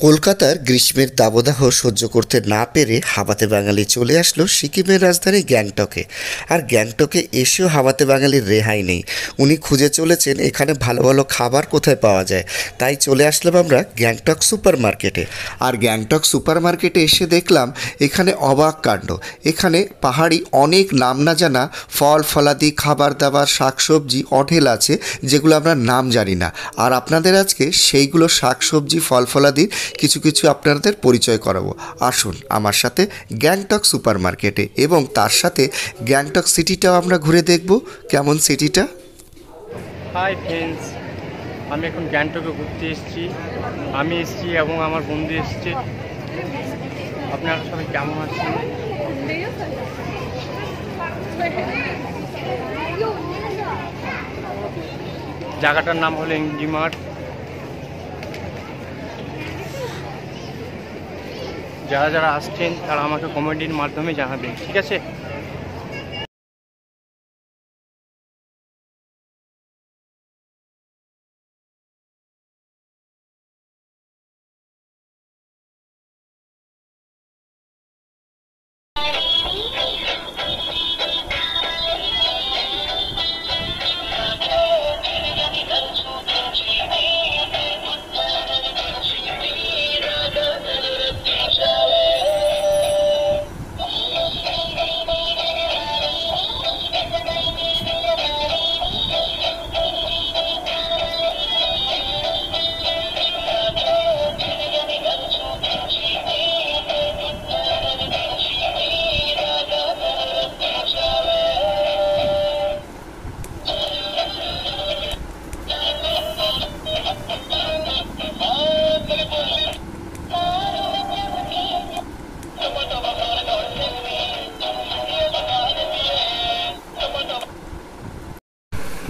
কলকাতার গ্রীষ্মের দাবদাহ সহ্য করতে না পেরে হাওয়াতে বাঙালি চলে আসলো সিকিমের রাজধানী গ্যাংটকে। আর গ্যাংটকে এসেও হাওয়াতে বাঙালির রেহাই নেই। উনি খুঁজে চলেছেন এখানে ভালো ভালো খাবার কোথায় পাওয়া যায়। তাই চলে আসলাম আমরা গ্যাংটক সুপার মার্কেটে। আর গ্যাংটক সুপার মার্কেটে এসে দেখলাম এখানে অবাক কাণ্ড। এখানে পাহাড়ি অনেক নাম না জানা ফল ফলাদি খাবার দাবার শাকসবজি অঢেল আছে, যেগুলো আমরা নাম জানি না। আর আপনাদের আজকে সেইগুলো শাকসবজি ফল ফলাদির কিছু কিছু আপনাদের পরিচয় করাবো। আসুন আমার সাথে গ্যাংটক সুপার মার্কেটে, এবং তার সাথে গ্যাংটক সিটিটাও আমরা ঘুরে দেখব কেমন সিটিটা। হাই ফ্রেন্ডস, আমি এখন গ্যাংটকে ঘুরতে এসেছি। আমি এসেছি এবং আমার বন্ধু এসেছে। আপনারা সবাই কেমন আছেন? জায়গাটার নাম হলো এমজি মার্ট। যারা যারা আসছেন তারা আমাকে কমেন্টের মাধ্যমে জানাবেন, ঠিক আছে?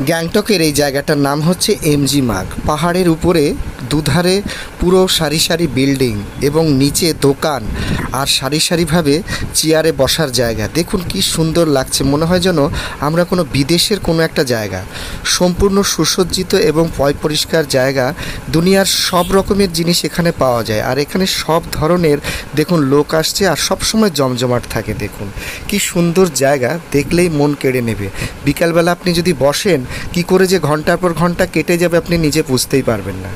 গ্যাংটকের এই জায়গাটার নাম হচ্ছে এমজি মার্গ। পাহাড়ের উপরে দুধারে পুরো সারি সারি বিল্ডিং এবং নিচে দোকান আর সারি সারিভাবে চেয়ারে বসার জায়গা। দেখুন কি সুন্দর লাগছে, মনে হয় যেন আমরা কোনো বিদেশের কোনো একটা জায়গা। সম্পূর্ণ সুসজ্জিত এবং পয় পরিষ্কার জায়গা। দুনিয়ার সব রকমের জিনিস এখানে পাওয়া যায়। আর এখানে সব ধরনের দেখুন লোক আসছে আর সব সময় জমজমাট থাকে। দেখুন কি সুন্দর জায়গা, দেখলেই মন কেড়ে নেবে। বিকালবেলা আপনি যদি বসেন, কি করে যে ঘন্টার পর ঘন্টা কেটে যাবে আপনি নিজে বুঝতেই পারবেন না।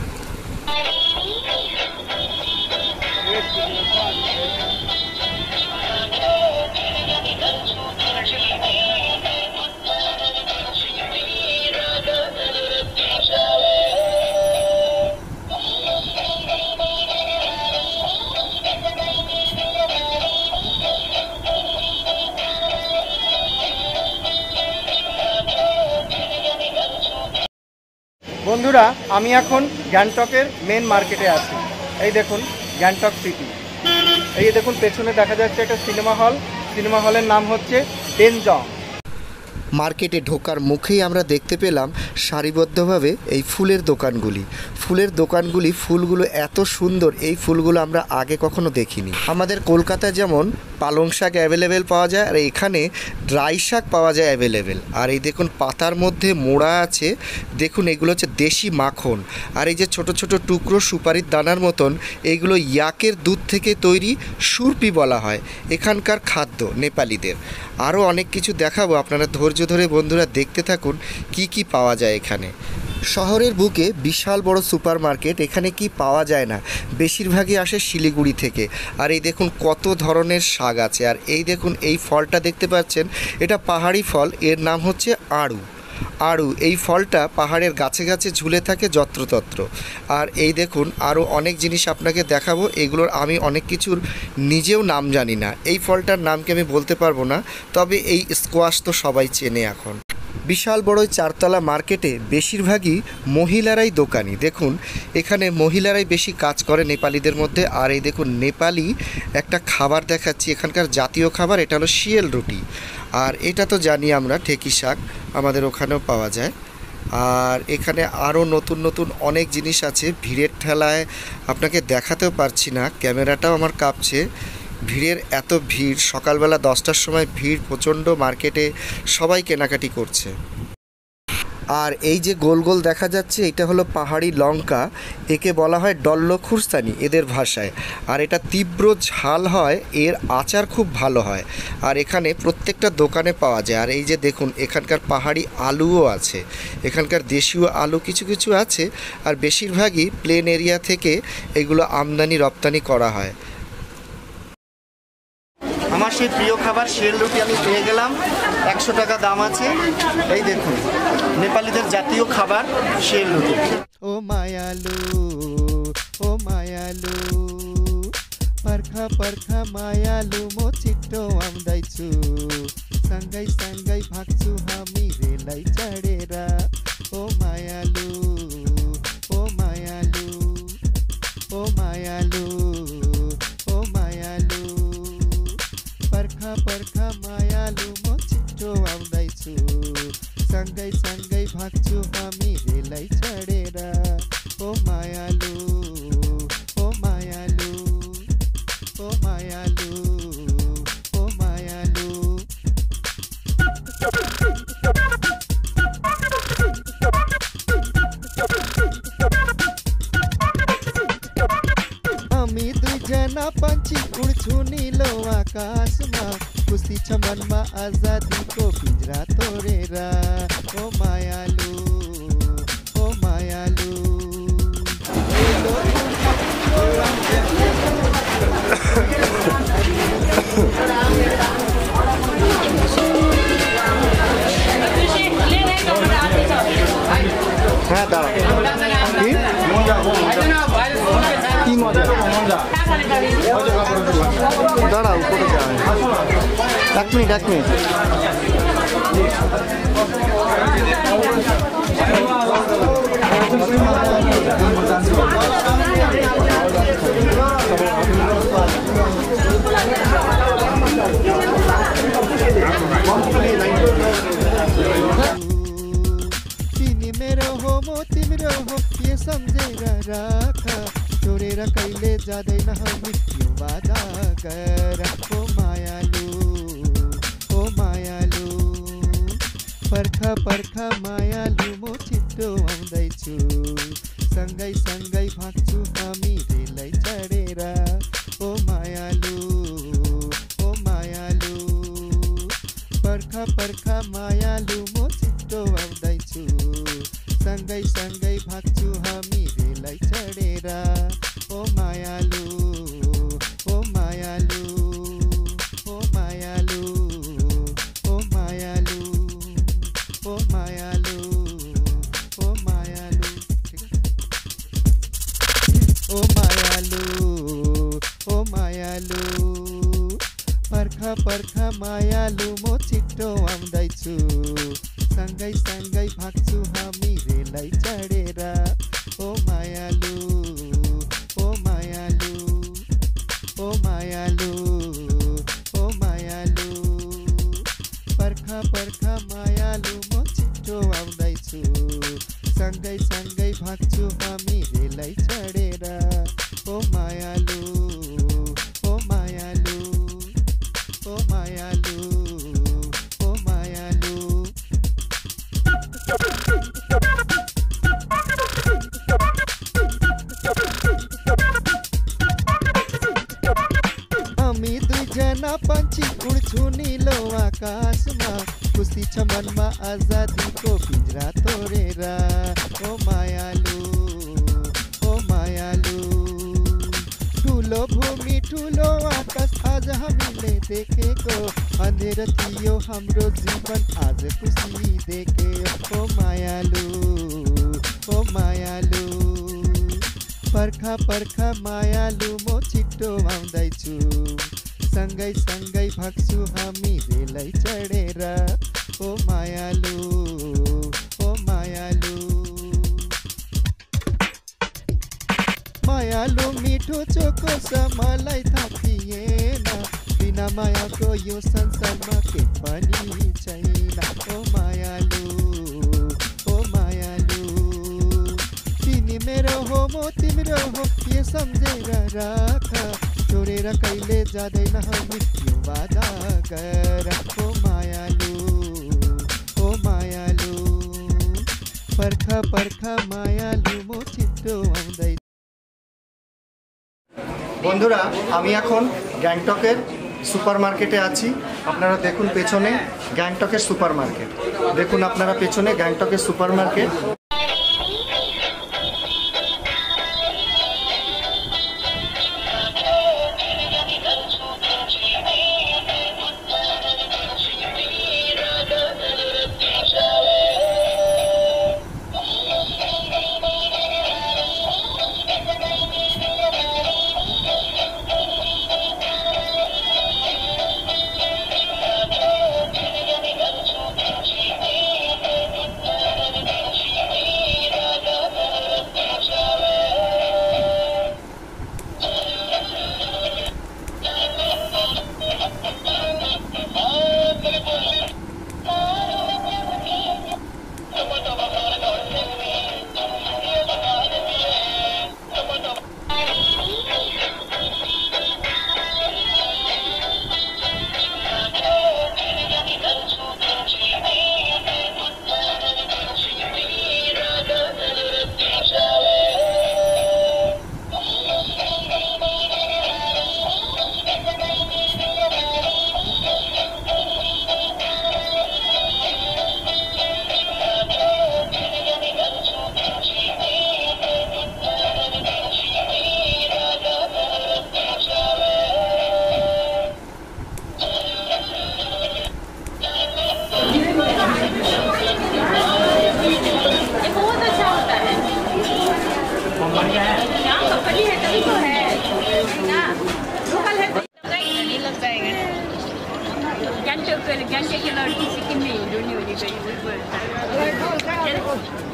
বন্ধুরা, আমি এখন গ্যাংটকের মেন মার্কেটে আছি। এই দেখুন গ্যাংটক সিটি। এই দেখুন পেছনে দেখা যাচ্ছে একটা সিনেমা হলের নাম হচ্ছে ডেনজং। মার্কেটে ঢোকার মুখেই আমরা দেখতে পেলাম সারিবদ্ধভাবে এই ফুলের দোকানগুলি। ফুলগুলো এত সুন্দর, এই ফুলগুলো আমরা আগে কখনো দেখিনি। আমাদের কলকাতায় যেমন পালং শাক অ্যাভেলেবেল পাওয়া যায়, আর এখানে ড্রাই শাক পাওয়া যায় অ্যাভেলেবেল। আর এই দেখুন পাতার মধ্যে মোড়া আছে। দেখুন এগুলো হচ্ছে দেশি মাখন। আর এই যে ছোট ছোট টুকরো সুপারির দানার মতন, এইগুলো ইয়াকের দুধ থেকে তৈরি, সুরপি বলা হয় এখানকার খাদ্য নেপালিদের। আরও অনেক কিছু দেখাবো, আপনারা ধৈর্য ধরে বন্ধুরা দেখতে থাকুন কি কি পাওয়া যায় এখানে। শহরের বুকে বিশাল বড় সুপার মার্কেট, এখানে কি পাওয়া যায় না, বেশিরভাগই আসে শিলিগুড়ি থেকে। আর এই দেখুন কত ধরনের শাক আছে। আর এই দেখুন এই ফলটা দেখতে পাচ্ছেন, এটা পাহাড়ি ফল, এর নাম হচ্ছে আড়ু। এই ফলটা পাহাড়ের গাছে গাছে ঝুলে থাকে যত্রতত্র। আর এই দেখুন আরও অনেক জিনিস আপনাকে দেখাবো, এগুলোর আমি অনেক কিছুর নিজেও নাম জানি না। এই ফলটার নামকে আমি বলতে পারবো না, তবে এই স্কোয়াশ তো সবাই চেনে এখন। বিশাল বড় চারতলা মার্কেটে বেশিরভাগই মহিলারাই দোকানি। দেখুন এখানে মহিলারাই বেশি কাজ করে নেপালিদের মধ্যে। আর এই দেখুন নেপালি একটা খাবার দেখাচ্ছি, এখানকার জাতীয় খাবার, এটা হলো শিয়াল রুটি। আর এটা তো জানি আমরা, ঠেকি শাক আমাদের ওখানেও পাওয়া যায়। আর এখানে আরও নতুন নতুন অনেক জিনিস আছে। ভিড়ের ঠেলায় আপনাকে দেখাতেও পারছি না, ক্যামেরাটাও আমার কাঁপছে। ভিড়ের এত ভিড়, সকালবেলা 10টার সময় ভিড় প্রচণ্ড মার্কেটে, সবাই কেনাকাটি করছে। আর এই যে গোল গোল দেখা যাচ্ছে এটা হলো পাহাড়ি লঙ্কা, একে বলা হয় ডল্লো খুরসানি এদের ভাষায়। আর এটা তীব্র ঝাল হয়, এর আচার খুব ভালো হয়। আর এখানে প্রত্যেকটা দোকানে পাওয়া যায়। আর এই যে দেখুন এখানকার পাহাড়ি আলুও আছে, এখানকার দেশীয় আলু কিছু কিছু আছে, আর বেশিরভাগই প্লেন এরিয়া থেকে এগুলো আমদানি রপ্তানি করা হয়। আমার সেই প্রিয় খাবার শিয়াল রুটি আমি পেয়ে গেলাম, 100 টাকা দাম আছে। এই দেখুন নেপালিদের জাতীয় খাবার শিয়াল রুটি। ও মায়ালু, ও मायालु पर्खा पर्खा मायालु म छिट्टो आउँदैछु सँगै सँगै भाग्छु हामी रेलै चढेर ओ मायालु ओ मायालु ओ मायालु ओ मायालु पर्खा पर्खा मायालु म छिट्टो आउँदैछु सँगै सँगै भाग्छु हामी रेलै चढेर ओ मायालु ओ मायालु ओ मायालु ओ मायालु हामी दुईजना पंछी उड्छु नीलो आकाशमा खुसी छ मनमा आजादीको पिंजरा तोडेर ओ मायालु ओ मायालु হ্যাঁ দাঁড়াও কি মজা দাঁড়াও উপরে যায় 1 মিনিট 1 মিনিট तिमी मेरो हो म तिम्रो हो के सम्झेर राख छोडेर कहिले जाँदैन हामी यो वादा गर ओ मायालु ओ मायालु पर्खा पर्खा मायालु म छिट्टो आउँदैछु सँगै सँगै भाग्छु हामी रेलै चढेर ओ मायालु ओ मायालु पर्खा पर्खा मायालु म छिट्टो आउँदैछु सँगै सँगै भाग्छु हामी रेलै चढेर ओ मायालु ओ मायालु ओ मायालु ओ मायालु ओ मायालु ओ मायालु ओ मायालु ओ मायालु पर्खा पर्खा मायालु म छिट्टो आउँदैछु सँगै सँगै भाग्छु हामी रेलै चढेर ओ मायालु ओ मायालु ओ मायालु ओ मायालु पर्खा पर्खा मायालु म छिट्टो आउँदैछु सँगै सँगै भाग्छु हामी रेलै चढेर ओ मायालु ओ मायालु ओ मायालु ओ मायालु हामी दुईजना पंछी उड्छु नीलो आकाशमा खुसी छ मनमा आजादीको पिंजरा तोडेर ओ मायालु ओ मायालु ठुलो भूमि ठुलो आकाश आज हामीले देखेको अँधेर थियो हाम्रो जीवन आज खुसी देख्यो ओ मायालु ओ मायालु पर्खा पर्खा मायालु म छिट्टो आउँदैछु सँगै सँगै भाग्छु हामी रेलै चढेर ओ मायालु ओ मायालु मायालु मिठो चोखो छ मलाई थाहा थिएन बिना मायाको यो संसारमा के पनि छैन ओ मायालु ओ मायालु तिमी मेरो हो म तिम्रो हो के सम्झेर राख छोडेर कहिले जाँदैन हामी यो वादा गर ओ मायालु ओ मायालु पर्खा पर्खा मायालु मो चित्तो आउँदै। বন্ধুরা আমি এখন গ্যাংটকের সুপার মার্কেটে আছি। আপনারা দেখুন পেছনে গ্যাংটকের সুপার মার্কেট, দেখুন আপনারা পেছনে গ্যাংটকের সুপার মার্কেট।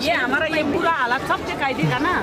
ये हमारा ये बुरा हालत सब दिखाई देगा ना।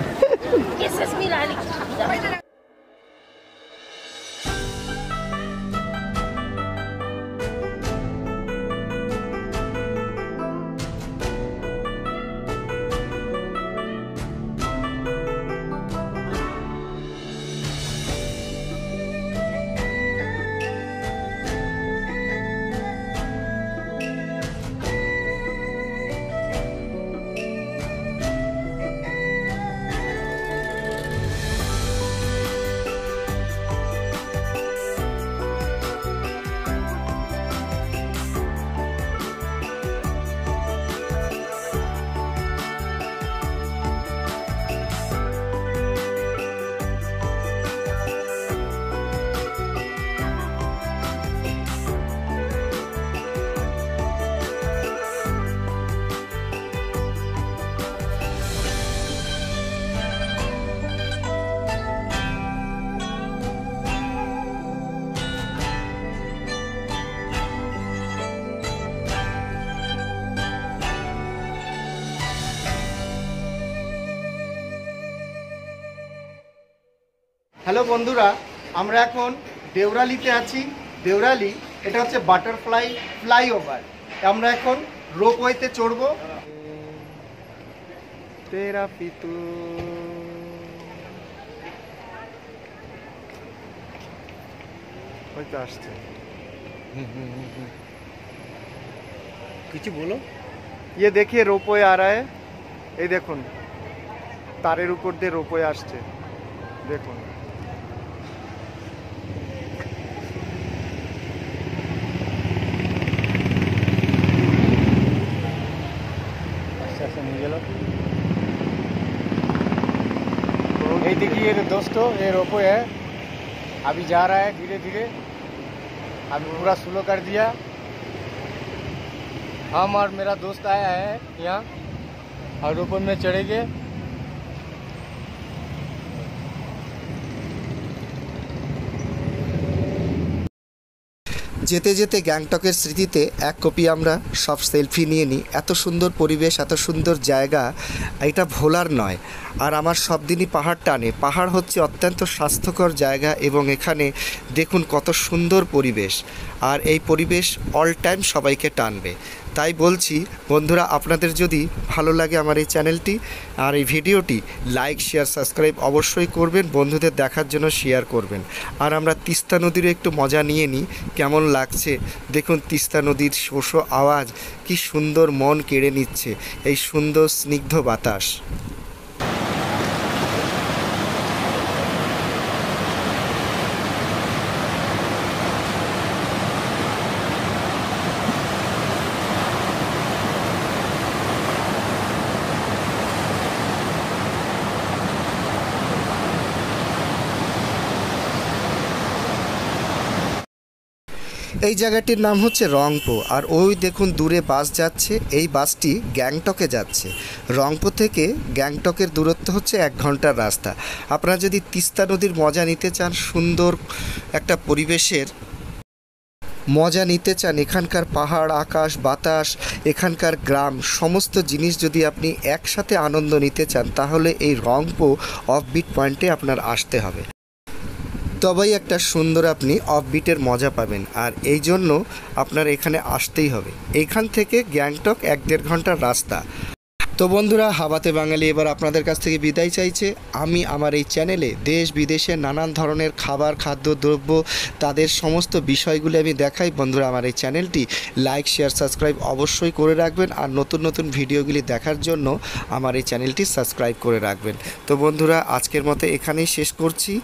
হ্যালো বন্ধুরা, আমরা এখন দেওরালিতে আছি। দেওরালি এটা হচ্ছে বাটারফ্লাই ফ্লাইওভার। আমরা এখন রোপওয়েতে চড়বো। তেরা পিতু হয়তো আসছে। কিছু বলো। ये देखिए रोपवे आ रहा है। এই দেখুন তারের উপর দিয়ে রোপওয়ে আসছে, দেখুন। ये देखिए दोस्तों, ये रोपवे है, अभी जा रहा है धीरे धीरे। अभी पूरा स्लो कर दिया। हम और मेरा दोस्त आया है यहाँ और रोपवे में चढ़ेंगे। যেতে যেতে গ্যাংটকের স্মৃতিতে এক কপি আমরা সব সেলফি নিয়ে নিই। এত সুন্দর পরিবেশ, এত সুন্দর জায়গা, এটা ভোলার নয়। আর আমার সব দিনই পাহাড় টানে। পাহাড় হচ্ছে অত্যন্ত স্বাস্থ্যকর জায়গা এবং এখানে দেখুন কত সুন্দর পরিবেশ। আর এই পরিবেশ অল টাইম সবাইকে টানবে। তাই বলছি বন্ধুরা, আপনাদের যদি ভালো লাগে আমার এই চ্যানেলটি আর এই ভিডিওটি, লাইক শেয়ার সাবস্ক্রাইব অবশ্যই করবেন, বন্ধুদের দেখার জন্য শেয়ার করবেন। আর আমরা তিস্তা নদীরও একটু মজা নিয়ে নিই, কেমন লাগছে দেখুন। তিস্তা নদীর শোষো আওয়াজ কি সুন্দর, মন কেড়ে নিচ্ছে এই সুন্দর স্নিগ্ধ বাতাস। এই জায়গাটির নাম হচ্ছে রংপো। আর ওই দেখুন দূরে বাস যাচ্ছে, এই বাসটি গ্যাংটকে যাচ্ছে। রংপো থেকে গ্যাংটকের দূরত্ব হচ্ছে 1 ঘন্টার রাস্তা। আপনারা যদি তিস্তা নদীর মজা নিতে চান, সুন্দর একটা পরিবেশের মজা নিতে চান, এখানকার পাহাড়, আকাশ, বাতাস, এখানকার গ্রাম, সমস্ত জিনিস যদি আপনি একসাথে আনন্দ নিতে চান, তাহলে এই রংপো অফবিট পয়েন্টে আপনার আসতে হবে। তবেই একটা সুন্দর আপনি অফবিটের মজা পাবেন। আর এই জন্য আপনার এখানে আসতেই হবে। এইখান থেকে গ্যাংটক 1-1.5 ঘন্টার রাস্তা। তো বন্ধুরা, হাওয়াতে বাঙালি এবার আপনাদের কাছ থেকে বিদায় চাইছে। আমি আমার এই চ্যানেলে দেশ বিদেশের নানান ধরনের খাবার, খাদ্যদ্রব্য, তাদের সমস্ত বিষয়গুলি আমি দেখাই। বন্ধুরা, আমার এই চ্যানেলটি লাইক শেয়ার সাবস্ক্রাইব অবশ্যই করে রাখবেন। আর নতুন নতুন ভিডিওগুলি দেখার জন্য আমার এই চ্যানেলটি সাবস্ক্রাইব করে রাখবেন। তো বন্ধুরা, আজকের মতো এখানেই শেষ করছি।